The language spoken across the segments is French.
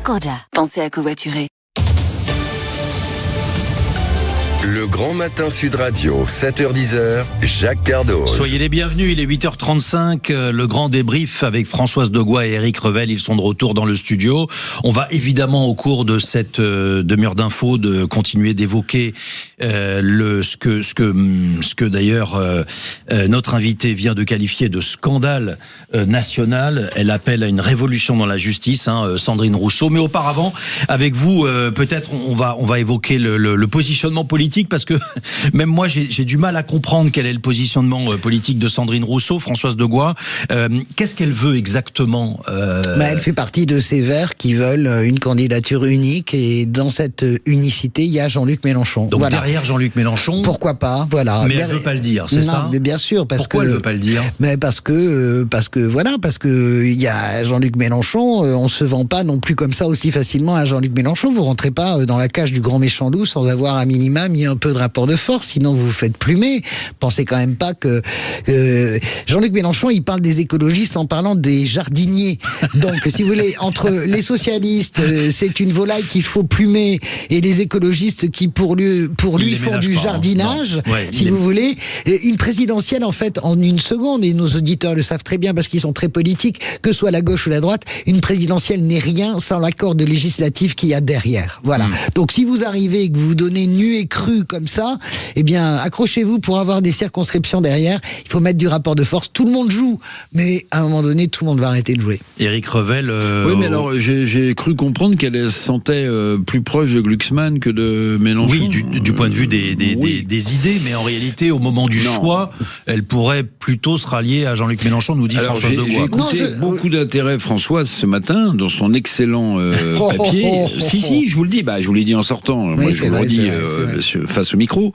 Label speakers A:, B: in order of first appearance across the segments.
A: Škoda. Pensez à covoiturer.
B: Le Grand Matin Sud Radio, 7h-10h, Jacques Cardoz.
C: Soyez les bienvenus, il est 8h35, le grand débrief avec Françoise Degois et Éric Revel, ils sont de retour dans le studio. On va évidemment au cours de cette demi-heure d'infos de continuer d'évoquer ce que d'ailleurs notre invité vient de qualifier de scandale national. Elle appelle à une révolution dans la justice, Sandrine Rousseau. Mais auparavant, avec vous, peut-être on va évoquer le positionnement politique, parce que même moi j'ai du mal à comprendre quel est le positionnement politique de Sandrine Rousseau. Françoise Degois, qu'est-ce qu'elle veut exactement
D: Elle fait partie de ces Verts qui veulent une candidature unique, et dans cette unicité il y a Jean-Luc Mélenchon.
C: Donc voilà. Derrière Jean-Luc Mélenchon,
D: pourquoi pas, voilà.
C: Mais elle veut pas le dire, c'est ça?
D: Mais bien sûr,
C: pourquoi elle veut pas le dire?
D: Mais parce que il y a Jean-Luc Mélenchon, on se vend pas non plus comme ça aussi facilement à Jean-Luc Mélenchon. Vous rentrez pas dans la cage du grand méchant loup sans avoir à minima mis un peu de rapport de force, sinon vous vous faites plumer. Pensez quand même pas que Jean-Luc Mélenchon, il parle des écologistes en parlant des jardiniers. Donc, si vous voulez, entre les socialistes, c'est une volaille qu'il faut plumer, et les écologistes qui pour lui font du jardinage, si vous voulez, une présidentielle en fait en une seconde, et nos auditeurs le savent très bien parce qu'ils sont très politiques, que ce soit la gauche ou la droite, une présidentielle n'est rien sans l'accord de législatif qu'il y a derrière. Voilà. Donc si vous arrivez et que vous vous donnez nu et cru comme ça, eh bien accrochez-vous pour avoir des circonscriptions derrière. Il faut mettre du rapport de force. Tout le monde joue, mais à un moment donné, tout le monde va arrêter de jouer.
C: Éric Revel.
E: Oui, mais alors j'ai cru comprendre qu'elle se sentait plus proche de Glucksmann que de Mélenchon.
C: Oui, du point de vue des idées, mais en réalité, au moment du choix, elle pourrait plutôt se rallier à Jean-Luc Mélenchon, nous dit Françoise Degois.
E: J'ai écouté beaucoup d'intérêt Françoise ce matin dans son excellent papier. Si, je vous le dis, je vous l'ai dit en sortant. Moi, je vous le redis face au micro.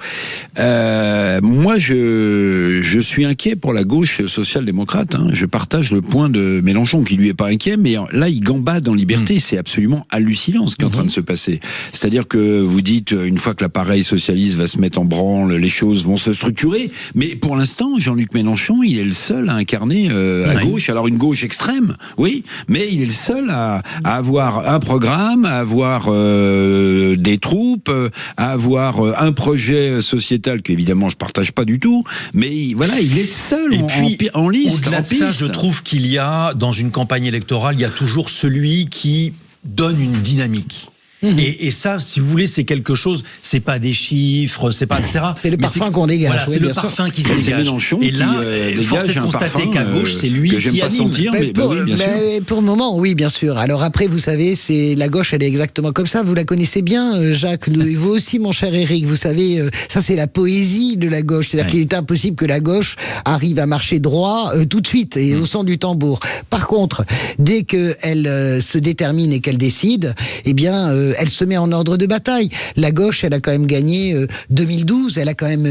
E: Moi, je suis inquiet pour la gauche social-démocrate. Je partage le point de Mélenchon, qui lui est pas inquiet, mais là, il gambade en liberté. C'est absolument hallucinant ce qui est en train de se passer. C'est-à-dire que vous dites, une fois que l'appareil socialiste va se mettre en branle, les choses vont se structurer. Mais pour l'instant, Jean-Luc Mélenchon, il est le seul à incarner à gauche. Alors une gauche extrême, oui, mais il est le seul à avoir un programme, à avoir des troupes, à avoir un projet sociétal qu'évidemment je partage pas du tout, mais voilà, il est seul en liste.
C: Au-delà de ça, je trouve qu'il y a, dans une campagne électorale, il y a toujours celui qui donne une dynamique. Et ça, si vous voulez, c'est quelque chose, c'est pas des chiffres, c'est pas etc.
D: C'est le parfum qu'on dégage.
C: Voilà, c'est le parfum qui se dégage.
E: Mélenchon
C: et là, force est de constater qu'à gauche, c'est lui qui anime.
E: Sentir, mais
D: pour le moment, oui, bien sûr. Alors après, vous savez, c'est la gauche, elle est exactement comme ça. Vous la connaissez bien, Jacques. Et vous aussi, mon cher Éric. Vous savez, ça c'est la poésie de la gauche. C'est-à-dire qu'il est impossible que la gauche arrive à marcher droit tout de suite et au son du tambour. Par contre, dès qu'elle se détermine et qu'elle décide, eh bien, elle se met en ordre de bataille. La gauche, elle a quand même gagné 2012. Elle a quand même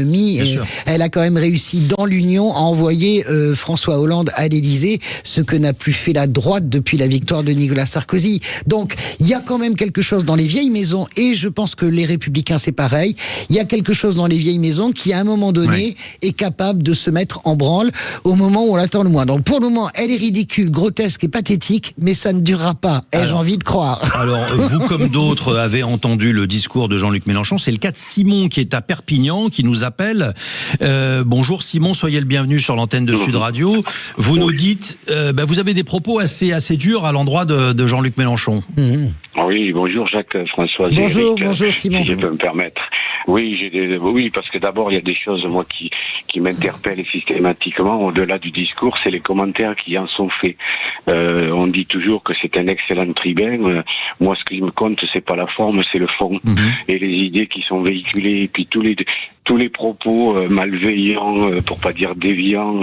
D: elle a quand même réussi dans l'Union à envoyer François Hollande à l'Élysée, ce que n'a plus fait la droite depuis la victoire de Nicolas Sarkozy. Donc, il y a quand même quelque chose dans les vieilles maisons, et je pense que les Républicains, c'est pareil. Il y a quelque chose dans les vieilles maisons qui, à un moment donné, est capable de se mettre en branle au moment où on l'attend le moins. Donc, pour le moment, elle est ridicule, grotesque et pathétique, mais ça ne durera pas. J'ai envie de croire.
C: Alors, vous comme d'autres avez entendu le discours de Jean-Luc Mélenchon. C'est le cas de Simon qui est à Perpignan, qui nous appelle. Bonjour Simon, soyez le bienvenu sur l'antenne de Sud Radio. Vous nous dites, vous avez des propos assez durs à l'endroit de Jean-Luc Mélenchon.
F: Oui, bonjour Jacques, François.
D: Bonjour,
F: Eric,
D: bonjour Simon.
F: Si je peux me permettre. Oui, parce que d'abord il y a des choses moi qui m'interpellent systématiquement au-delà du discours, c'est les commentaires qui en sont faits. On dit toujours que c'est un excellent tribun. Moi, ce qui me compte, c'est pas la forme, c'est le fond et les idées qui sont véhiculées, et puis tous les propos malveillants, pour pas dire déviants,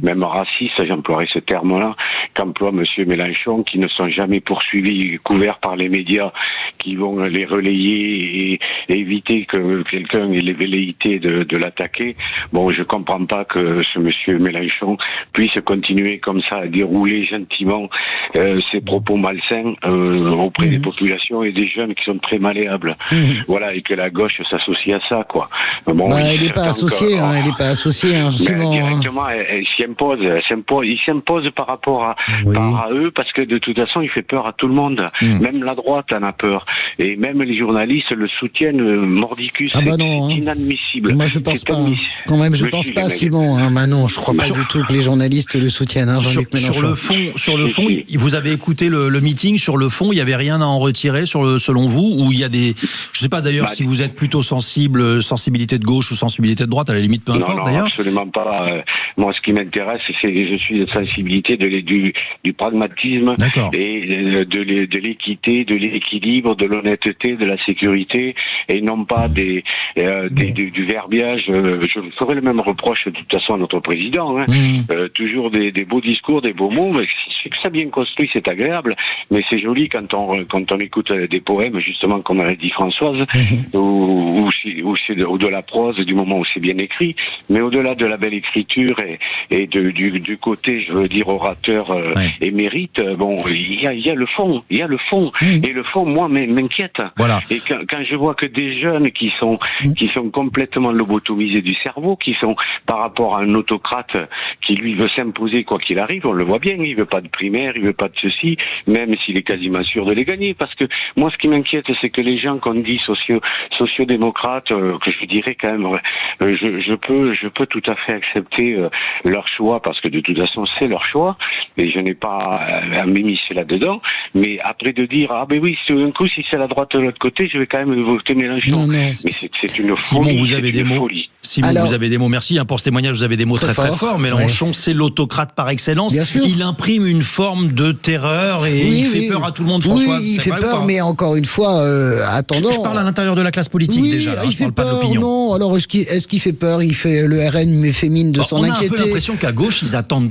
F: même racistes, j'emploierais ce terme-là, qu'emploie Monsieur Mélenchon, qui ne sont jamais poursuivis, couverts par les médias, qui vont les relayer et éviter que quelqu'un ait les velléités de l'attaquer. Bon, je comprends pas que ce Monsieur Mélenchon puisse continuer comme ça à dérouler gentiment ses propos malsains auprès des populations et des jeunes qui sont très malléables. Voilà, et que la gauche s'associe à ça, quoi. Bon,
D: Elle n'est pas associée, elle n'est pas associée, Simon.
F: Directement, elle s'impose. Il s'impose par rapport à eux, parce que de toute façon, il fait peur à tout le monde. Même la droite en a peur. Et même les journalistes le soutiennent mordicus. C'est inadmissible.
D: Moi, je pense pas. Quand même, je pense pas, Simon. Non, je crois pas du tout que les journalistes le soutiennent. Jean-Luc Mélenchon.
C: Sur le fond, vous avez écouté le meeting. Sur le fond, il y avait rien à en retirer, selon vous, ou il y a des, je sais pas d'ailleurs si vous êtes plutôt sensibilité de gauche ou sensibilité de droite, à la limite, peu importe d'ailleurs.
F: Non, absolument pas. Moi, ce qui m'intéresse, je suis de sensibilité du pragmatisme et de l'équité, de l'équilibre, de l'honnêteté, de la sécurité, et non pas du verbiage. Je ferai le même reproche de toute façon à notre président. Toujours des beaux discours, des beaux mots. C'est que ça bien construit, c'est agréable, mais c'est joli quand on écoute des poèmes, justement, comme a dit Françoise, ou de la prose, du moment où c'est bien écrit. Mais au-delà de la belle écriture et du côté, je veux dire, orateur émérite, il y a le fond. Et le fond, moi, m'inquiète.
C: Voilà.
F: Et quand je vois que des jeunes qui sont complètement lobotomisés du cerveau, qui sont par rapport à un autocrate qui lui veut s'imposer quoi qu'il arrive, on le voit bien, il veut pas de primaire, il veut pas de ceci, même s'il est quasiment sûr de les gagner. Parce que moi, ce qui m'inquiète, c'est que les gens qu'on dit sociodémocrates, que je dirais quand même, je peux tout à fait accepter leur choix, parce que de toute façon c'est leur choix, et je n'ai pas à m'immiscer là-dedans. Mais après de dire oui, d'un coup, si c'est la droite de l'autre côté, je vais quand même voter Mélenchon. Mais c'est une folie.
C: Simon, vous avez des mots. Simon, vous avez des mots. Merci pour ce témoignage. Vous avez des mots très forts. Mélenchon, c'est l'autocrate par excellence. Il imprime une forme de terreur et il fait peur à tout le monde. Françoise,
D: il fait peur, mais encore une fois, attendons.
C: Je parle à l'intérieur de la classe politique déjà.
D: Il fait peur. Non, alors est-ce qu'il fait peur? Il fait le RN féminin de s'en inquiéter.
C: On a un peu l'impression qu'à gauche,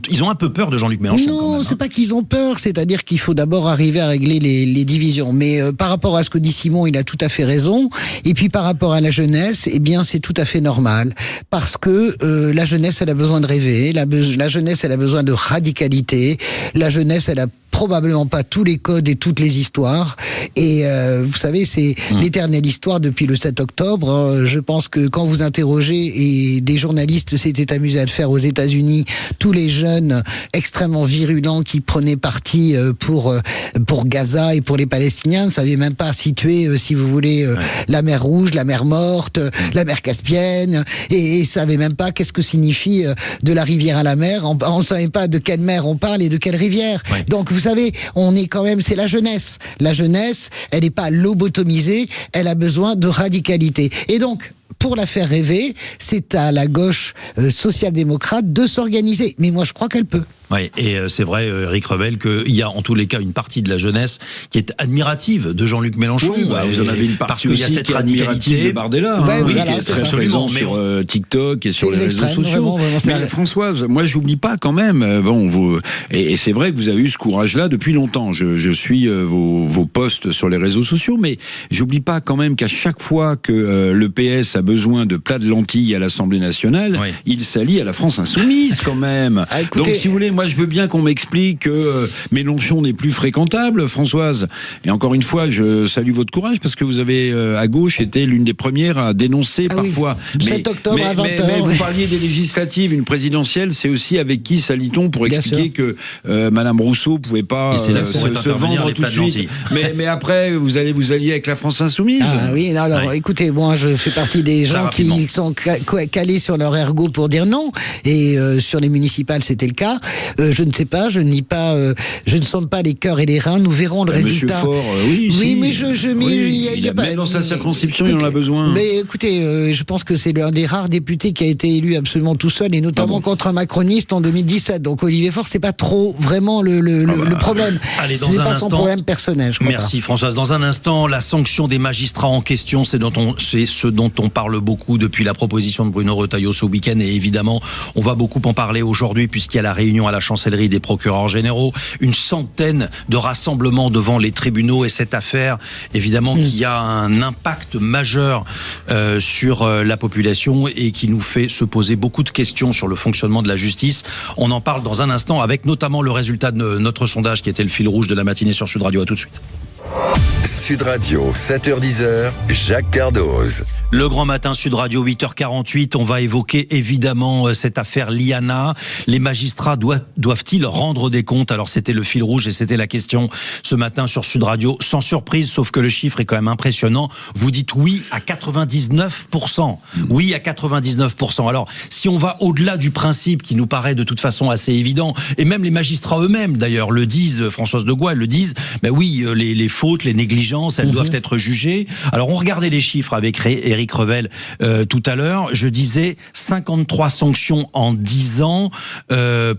C: ils ont un peu peur de Jean-Luc Mélenchon.
D: Non, c'est pas qu'ils ont peur. C'est-à-dire qu'il faut d'abord arriver à régler les divisions. Mais par rapport à ce que dit Simon, il a tout à fait raison. Et puis par rapport à la jeunesse, c'est tout à fait normal. Parce que la jeunesse, elle a besoin de rêver. La jeunesse, elle a besoin de radicalité. La jeunesse, elle a probablement pas tous les codes et toutes les histoires. Et vous savez, c'est l'éternelle histoire depuis le 7 octobre. Je pense que quand vous interrogez, et des journalistes s'étaient amusés à le faire aux États-Unis, tous les jeunes extrêmement virulents qui prenaient parti pour Gaza et pour les Palestiniens ne savaient même pas situer, si vous voulez, la mer Rouge, la mer Morte, la mer Caspienne, et savaient même pas qu'est-ce que signifie de la rivière à la mer. On savait pas de quelle mer on parle et de quelle rivière. Donc vous savez, on est quand même, c'est la jeunesse. La jeunesse, elle n'est pas lobotomisée, elle a besoin de radicalité. Et donc, pour la faire rêver, c'est à la gauche social-démocrate de s'organiser. Mais moi, je crois qu'elle peut.
C: Oui, et c'est vrai, Éric Revel, qu'il y a en tous les cas une partie de la jeunesse qui est admirative de Jean-Luc Mélenchon.
E: Oui, vous en avez une partie aussi, parce qu'il y a cette radicalité de Bardella, qui est très présent sur TikTok et sur les réseaux sociaux. Mais Françoise, moi j'oublie pas quand même, et c'est vrai que vous avez eu ce courage-là depuis longtemps. Je suis vos posts sur les réseaux sociaux, mais j'oublie pas quand même qu'à chaque fois que le PS a besoin de plats de lentilles à l'Assemblée nationale, il s'allie à la France insoumise quand même. Donc si vous voulez, moi je veux bien qu'on m'explique que Mélenchon n'est plus fréquentable, Françoise. Et encore une fois, je salue votre courage parce que vous avez à gauche été l'une des premières à dénoncer parfois.
D: 7 octobre à 20h.
E: Mais vous parliez des législatives, une présidienne, c'est aussi avec qui s'allie-t-on pour expliquer que Madame Rousseau pouvait pas se vendre tout de suite. Mais après, vous allez vous allier avec la France insoumise.
D: Ah oui, alors écoutez, moi je fais partie des gens qui sont calés sur leur ergot pour dire non. Et sur les municipales, c'était le cas. Je ne sais pas, je ne nie pas, je ne sonde pas les cœurs et les reins. Nous verrons le résultat.
E: Monsieur Faure, mais dans sa circonscription, il en a besoin.
D: Mais écoutez, je pense que c'est l'un des rares députés qui a été élu absolument tout seul, et notamment contre un macroniste en 2017. Donc Olivier Faure, c'est pas trop vraiment le problème. C'est pas son problème personnel.
C: Merci Françoise. Dans un instant, la sanction des magistrats en question, c'est ce dont on parle beaucoup depuis la proposition de Bruno Retailleau ce week-end, et évidemment, on va beaucoup en parler aujourd'hui puisqu'il y a la réunion à la chancellerie des procureurs généraux, une centaine de rassemblements devant les tribunaux, et cette affaire, évidemment, qui a un impact majeur sur la population et qui nous fait se poser beaucoup de questions sur le fonctionnement de la justice. On en parle dans un instant avec notamment le résultat de notre sondage qui était le fil rouge de la matinée sur Sud Radio. À tout de suite.
B: Sud Radio, 7h-10h, Jacques Cardoz.
C: Le Grand Matin Sud Radio, 8h48. On va évoquer évidemment cette affaire Liana. Les magistrats doivent-ils rendre des comptes? Alors c'était le fil rouge et c'était la question ce matin sur Sud Radio. Sans surprise, sauf que le chiffre est quand même impressionnant. Vous dites oui à 99%. Oui à 99%. Alors si on va au-delà du principe qui nous paraît de toute façon assez évident, et même les magistrats eux-mêmes d'ailleurs le disent, Françoise de Gois, elles le disent, ben oui, les fautes, les négligences, elles doivent être jugées. Alors on regardait les chiffres avec Éric Revel tout à l'heure. Je disais 53 sanctions en 10 ans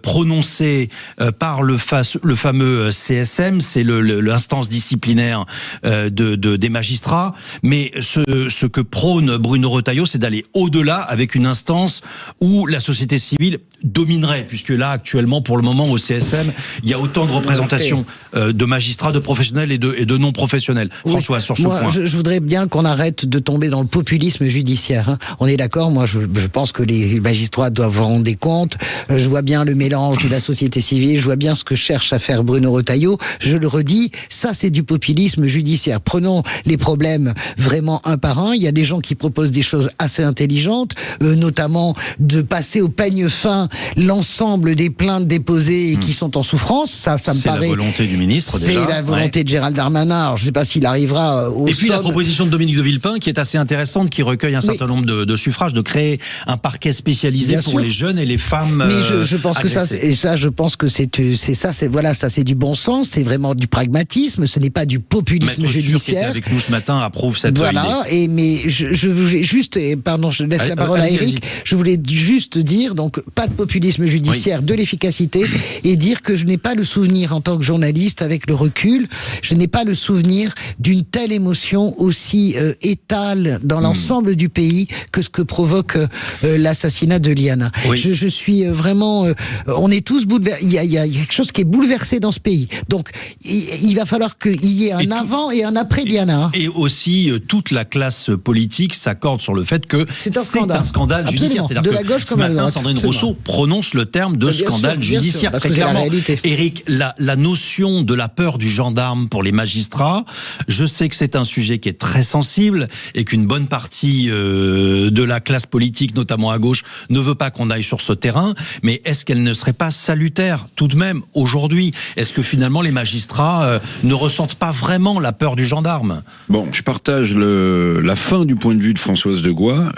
C: prononcées par le fameux CSM, c'est l'instance disciplinaire des magistrats. Mais ce que prône Bruno Retailleau, c'est d'aller au-delà avec une instance où la société civile dominerait, puisque là actuellement, pour le moment, au CSM, il y a autant de représentations de magistrats, de professionnels et de non professionnels. Oui, François, sur ce point.
D: Je voudrais bien qu'on arrête de tomber dans le populisme judiciaire. Hein. On est d'accord, moi je pense que les magistrats doivent rendre des comptes. Je vois bien le mélange de la société civile, je vois bien ce que cherche à faire Bruno Retailleau. Je le redis, ça c'est du populisme judiciaire. Prenons les problèmes vraiment un par un. Il y a des gens qui proposent des choses assez intelligentes, notamment de passer au peigne fin l'ensemble des plaintes déposées et qui sont en souffrance. Ça me paraît...
C: C'est la volonté du ministre, déjà.
D: C'est la volonté de Gérald Darmanin. Alors, je ne sais pas s'il arrivera au
C: Et puis la proposition de Dominique de Villepin, qui est assez intéressante, qui recueille un certain nombre de suffrages, de créer un parquet spécialisé pour les jeunes et les femmes.
D: Mais je pense agressées. Je pense que c'est du bon sens, c'est vraiment du pragmatisme, ce n'est pas du populisme judiciaire.
C: Qui était avec nous ce matin approuve cette
D: idée. Mais je voulais juste, pardon, je laisse la parole à Éric. Je voulais juste dire, donc, pas de populisme judiciaire, de l'efficacité, et dire que je n'ai pas le souvenir, en tant que journaliste, avec le recul, je n'ai pas le souvenir d'une telle émotion aussi étale dans l'ensemble du pays que ce que provoque l'assassinat de Liana. Oui. Je suis vraiment... on est tous bouleversés. Il y a quelque chose qui est bouleversé dans ce pays. Donc, il va falloir qu'il y ait un avant et un après Liana.
C: Et aussi, toute la classe politique s'accorde sur le fait que c'est un scandale judiciaire. C'est-à-dire
D: de la gauche comme
C: ce matin, Sandrine Rousseau prononce le terme de scandale judiciaire. Très clairement. Éric, la notion de la peur du gendarme pour les magistrats, je sais que c'est un sujet qui est très sensible et qu'une bonne partie de la classe politique, notamment à gauche, ne veut pas qu'on aille sur ce terrain, mais est-ce qu'elle ne serait pas salutaire tout de même aujourd'hui? Est-ce que finalement les magistrats ne ressentent pas vraiment la peur du gendarme?
E: Bon, je partage la fin du point de vue de Françoise de Gois.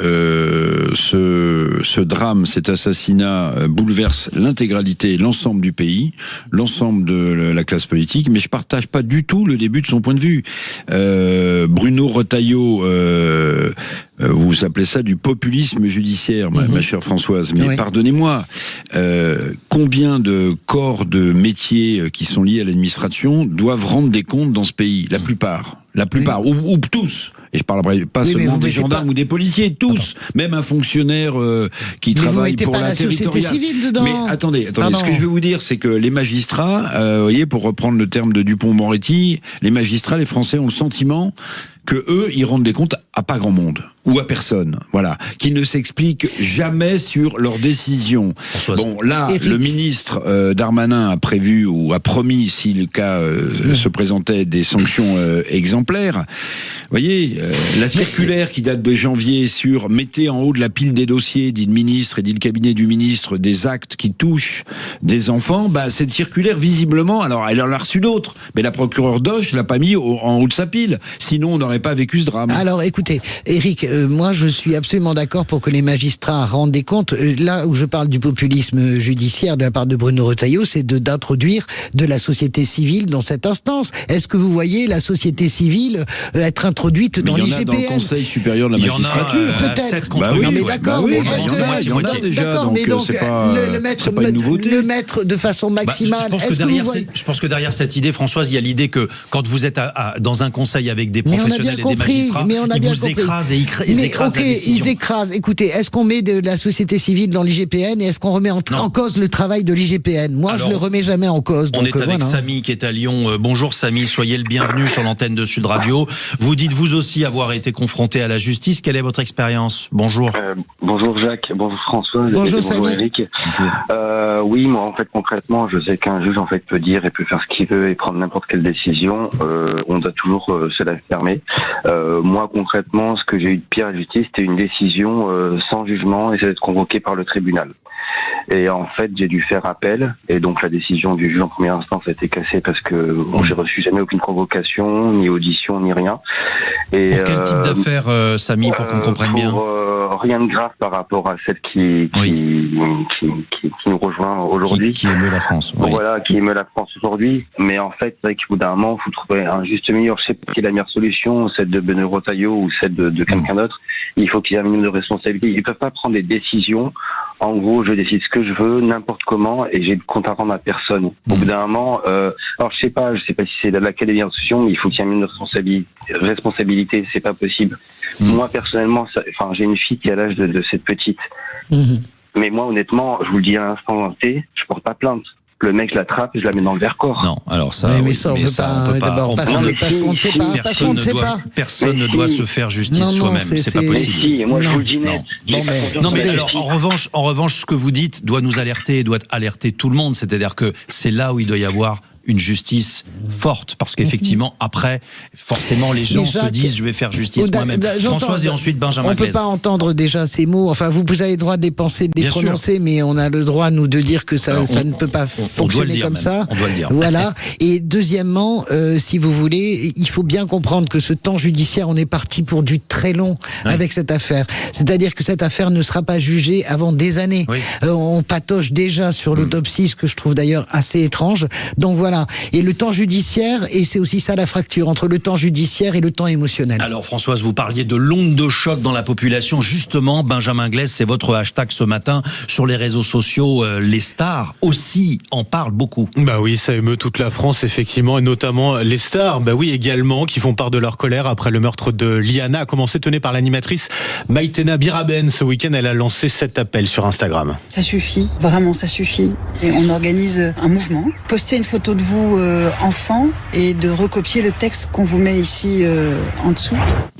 E: Ce drame, cet assassinat bouleverse l'intégralité, l'ensemble du pays, l'ensemble de la classe politique, mais je partage pas du tout le début de son point de vue. Bruno Retailleau, vous appelez ça du populisme judiciaire, ma chère Françoise, mais pardonnez-moi, combien de corps de métiers qui sont liés à l'administration doivent rendre des comptes dans ce pays? La plupart, ou tous. Et je parlerai pas seulement des gendarmes ou des policiers, tous. Même un fonctionnaire qui travaille pour la territoriale. Mais attendez, ce que je veux vous dire, c'est que les magistrats, vous voyez, pour reprendre le terme de Dupond-Moretti, les magistrats, les Français ont le sentiment que eux, ils rendent des comptes à pas grand monde ou à personne, voilà, qu'ils ne s'expliquent jamais sur leurs décisions. Bon, là, le ministre Darmanin a prévu ou a promis, si le cas se présentait, des sanctions exemplaires. Vous voyez, la circulaire qui date de janvier sur mettez en haut de la pile des dossiers, dit le ministre et dit le cabinet du ministre, des actes qui touchent des enfants, bah cette circulaire visiblement, alors elle en a reçu d'autres, mais la procureure Doche l'a pas mis en haut de sa pile, sinon on n'aurait pas vécu ce drame.
D: Alors écoutez, Éric, moi je suis absolument d'accord pour que les magistrats rendent des comptes. Là où je parle du populisme judiciaire de la part de Bruno Retailleau, c'est d'introduire de la société civile dans cette instance. Est-ce que vous voyez la société civile être introduite dans l'IGPN?
E: Il y en a dans le Conseil supérieur de la magistrature.
D: Peut-être.
E: Bah oui,
D: mais d'accord.
E: Il y en a déjà, donc c'est pas une nouveauté.
D: Le mettre de façon maximale.
C: Je pense que derrière cette idée, Françoise, il y a l'idée que quand vous êtes dans un conseil avec des professionnels et des magistrats, ils vous écrasent et ils écrasent la décision.
D: Ils écrasent. Écoutez, est-ce qu'on met de la société civile dans l'IGPN et est-ce qu'on remet en cause le travail de l'IGPN? Moi, je ne le remets jamais en cause.
C: On est avec Samy qui est à Lyon. Bonjour Samy, soyez le bienvenu sur l'antenne de Sud Radio. Vous dites vous aussi avoir été confronté à la justice. Quelle est votre expérience? Bonjour.
F: Bonjour Jacques, bonjour François,
D: bonjour
F: Eric. Oui, moi en fait concrètement, je sais qu'un juge en fait peut dire et peut faire ce qu'il veut et prendre n'importe quelle décision. On doit toujours se la fermer. Moi, concrètement, ce que j'ai eu de pire à la justice, c'était une décision sans jugement et c'est d'être convoqué par le tribunal. Et en fait, j'ai dû faire appel et donc la décision du juge en première instance a été cassée parce que j'ai reçu jamais aucune convocation, ni audition, ni rien. Et
C: pour quel type d'affaire, Samy, pour qu'on comprenne bien?
F: Rien de grave par rapport à celle qui nous rejoint aujourd'hui.
C: Qui émeut la France. Oui.
F: Voilà, qui émeut la France aujourd'hui. Mais en fait, c'est vrai qu'au bout d'un moment, il faut trouver un juste milieu. Je sais pas quelle est la meilleure solution, celle de Benoît Retailleau ou celle de quelqu'un d'autre. Il faut qu'il y ait un minimum de responsabilité. Ils ne peuvent pas prendre des décisions. En gros, je décide ce que je veux, n'importe comment, et j'ai de compte à rendre à personne. Au bout d'un moment, alors je sais pas si c'est laquelle est la meilleure solution, mais il faut qu'il y ait un minimum de responsabilité. C'est pas possible. Moi, personnellement, j'ai une fille qui a l'âge de cette petite. Mais moi, honnêtement, je vous le dis à l'instant T, je porte pas plainte. Le mec, je l'attrape et je la mets dans le Vercors.
C: Non, alors ça,
D: mais ça, on peut pas. D'abord, parce qu'on ne sait pas.
C: Personne ne doit se faire justice soi-même. C'est pas possible.
F: Mais si, moi, je vous le dis net.
C: Non, mais alors, en revanche, ce que vous dites doit nous alerter et doit alerter tout le monde. C'est-à-dire que c'est là où il doit y avoir une justice forte, parce qu'effectivement, après, forcément, les gens se disent, je vais faire justice moi-même. Françoise et ensuite Benjamin Glaise.
D: On ne peut pas entendre déjà ces mots. Enfin, vous avez le droit de les penser, de les prononcer, mais on a le droit, nous, de dire que ça ne peut pas fonctionner comme ça.
C: On doit le dire.
D: Voilà. Et deuxièmement, si vous voulez, il faut bien comprendre que ce temps judiciaire, on est parti pour du très long avec cette affaire. C'est-à-dire que cette affaire ne sera pas jugée avant des années. Oui. On patauge déjà sur l'autopsie, ce que je trouve d'ailleurs assez étrange. Donc voilà. Et le temps judiciaire, et c'est aussi ça la fracture entre le temps judiciaire et le temps émotionnel.
C: Alors Françoise, vous parliez de l'onde de choc dans la population. Justement, Benjamin Glaise, c'est votre hashtag ce matin sur les réseaux sociaux. Les stars aussi en parlent beaucoup.
G: Bah oui, ça émeut toute la France effectivement, et notamment les stars, bah oui également, qui font part de leur colère après le meurtre de Liana, a commencé tenu par l'animatrice Maïtena Biraben. Ce week-end, elle a lancé cet appel sur Instagram.
H: Ça suffit, vraiment ça suffit. Et on organise un mouvement. Postez une photo de vous enfant et de recopier le texte qu'on vous met ici en dessous.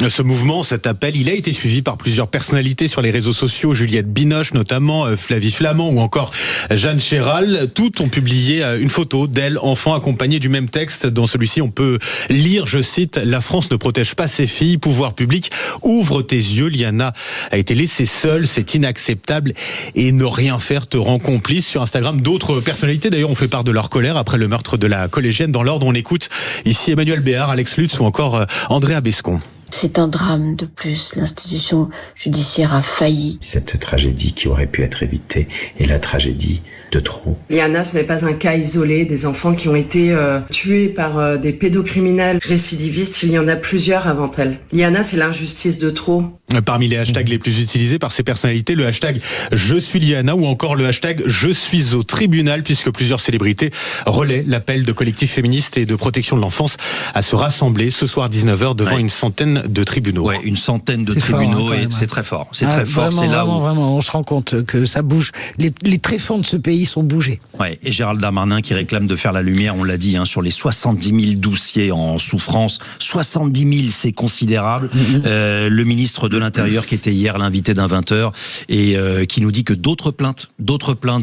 G: Ce mouvement, cet appel, il a été suivi par plusieurs personnalités sur les réseaux sociaux, Juliette Binoche notamment, Flavie Flamand ou encore Jeanne Chéral. Toutes ont publié une photo d'elle, enfant, accompagnée du même texte. Dans celui-ci, on peut lire, je cite, « La France ne protège pas ses filles, pouvoir public, ouvre tes yeux, Liana a été laissée seule, c'est inacceptable et ne rien faire te rend complice ». Sur Instagram, d'autres personnalités d'ailleurs ont fait part de leur colère après le meurtre de la collégienne. Dans l'ordre, on écoute ici Emmanuel Béard, Alex Lutz ou encore Andrea Bescon.
I: C'est un drame de plus. L'institution judiciaire a failli.
J: Cette tragédie qui aurait pu être évitée est la tragédie de trop.
K: Liana, ce n'est pas un cas isolé des enfants qui ont été tués par des pédocriminels récidivistes. Il y en a plusieurs avant elle. Liana, c'est l'injustice de trop.
G: Parmi les hashtags les plus utilisés par ces personnalités, le hashtag « Je suis Liana » ou encore le hashtag « Je suis au tribunal » puisque plusieurs célébrités relaient l'appel de collectifs féministes et de protection de l'enfance à se rassembler ce soir 19h devant une centaine de tribunaux.
C: Ouais, une centaine de tribunaux
D: fort,
C: et c'est très fort. C'est très fort.
D: Vraiment,
C: c'est là où
D: vraiment, on se rend compte que ça bouge. Les tréfonds de ce pays sont bougés.
C: Ouais, et Gérald Darmanin qui réclame de faire la lumière, on l'a dit, sur les 70 000 dossiers en souffrance. 70 000, c'est considérable. Le ministre de l'Intérieur qui était hier l'invité d'un 20h et qui nous dit que d'autres plaintes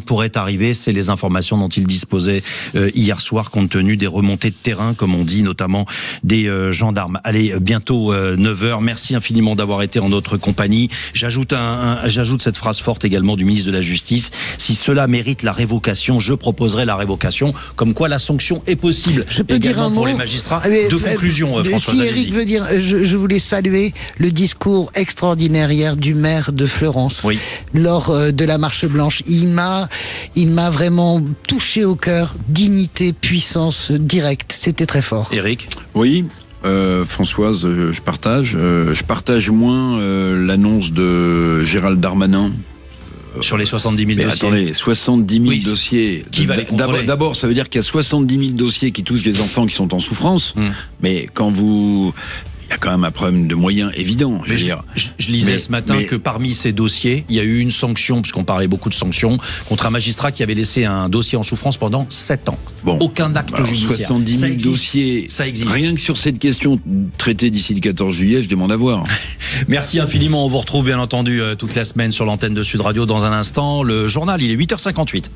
C: pourraient arriver. C'est les informations dont il disposait hier soir compte tenu des remontées de terrain, comme on dit, notamment des gendarmes. Allez, bientôt 9h. Merci infiniment d'avoir été en notre compagnie. J'ajoute cette phrase forte également du ministre de la Justice. Si cela mérite la révocation, je proposerai la révocation. Comme quoi la sanction est possible. Je peux également dire un mot pour les magistrats. De conclusion, François.
D: Si Eric veut dire, je voulais saluer le discours extraordinaire hier du maire de Fleurance lors de la marche blanche. Il m'a vraiment touché au cœur. Dignité, puissance directe. C'était très fort.
C: Eric.
E: Oui. Françoise, je partage moins l'annonce de Gérald Darmanin.
C: Sur les 70 000 dossiers.
E: Attendez, 70 000 dossiers.
C: Qui va les contrôler ?
E: D'abord, ça veut dire qu'il y a 70 000 dossiers qui touchent des enfants qui sont en souffrance. Mais quand vous... Il y a quand même un problème de moyens évident.
C: Je lisais ce matin que parmi ces dossiers, il y a eu une sanction, puisqu'on parlait beaucoup de sanctions, contre un magistrat qui avait laissé un dossier en souffrance pendant 7 ans. Aucun acte judiciaire.
E: 70 000 dossiers,
C: ça existe.
E: Rien que sur cette question traitée d'ici le 14 juillet, je demande à voir.
C: Merci infiniment. On vous retrouve bien entendu toute la semaine sur l'antenne de Sud Radio dans un instant. Le journal, il est 8h58.